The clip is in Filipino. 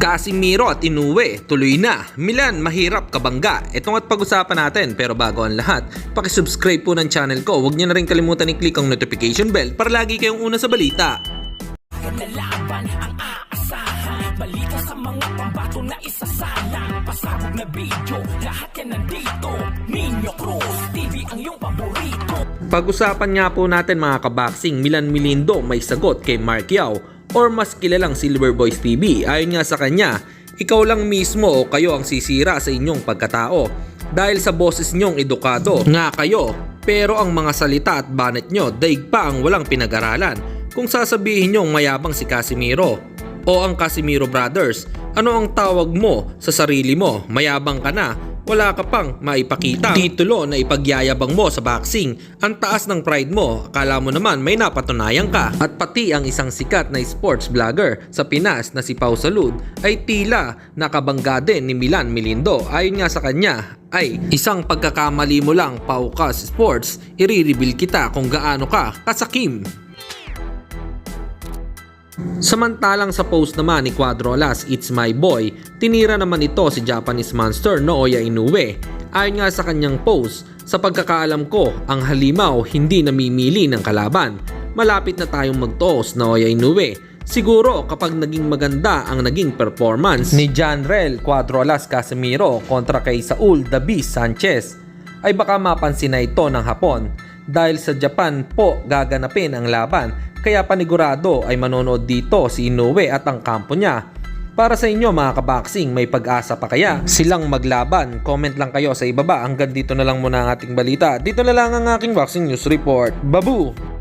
Casimiro at Inoue, tuloy na. Milan, mahirap kabangga. Itong at pag-usapan natin, pero bago ang lahat, pakisubscribe po ng channel ko. Huwag niyo na rin kalimutan i-click ang notification bell para lagi kayong una sa balita. Nalaban ang aasahan, balita sa mga pambato na isasalang, pasabog na video, lahat yan nandito. Nino Cruz TV ang iyong paborito. Pag-usapan nga po natin mga kaboxing, Milan Milindo may sagot kay Mark Yao or mas kilalang Silver Boys TV. Ayon nga sa kanya, ikaw lang mismo o kayo ang sisira sa inyong pagkatao dahil sa boses nyong edukado nga kayo, pero ang mga salita at banet nyo daig pa ang walang pinag-aralan. Kung sasabihin nyong mayabang si Casimiro o ang Casimiro Brothers, ano ang tawag mo sa sarili mo? Mayabang ka na, wala ka pang maipakita titulo na ipagyayabang mo sa boxing. Ang taas ng pride mo, akala mo naman may napatunayan ka. At pati ang isang sikat na sports vlogger sa Pinas na si Pau Salud ay tila nakabangga din ni Milan Milindo. Ayon nga sa kanya ay isang pagkakamali mo lang, Paukas Sports, i-reveal kita kung gaano ka kasakim. Samantalang sa post naman ni Cuadrolas, It's My Boy, tinira naman ito si Japanese monster Naoya Inoue. Ayon nga sa kanyang post, sa pagkakaalam ko, ang halimaw hindi namimili ng kalaban. Malapit na tayong magtoos, Naoya Inoue. Siguro kapag naging maganda ang naging performance ni Janrel Cuadrolas Casimiro kontra kay Saul The Beast Sanchez, ay baka mapansin na ito ng Hapon. Dahil sa Japan po gaganapin ang laban, kaya panigurado ay manonood dito si Inoue at ang kampo niya. Para sa inyo mga kaboxing, may pag-asa pa kaya silang maglaban? Comment lang kayo sa ibaba. Hanggang dito na lang muna ang ating balita. Dito na lang ang aking boxing news report. Babu!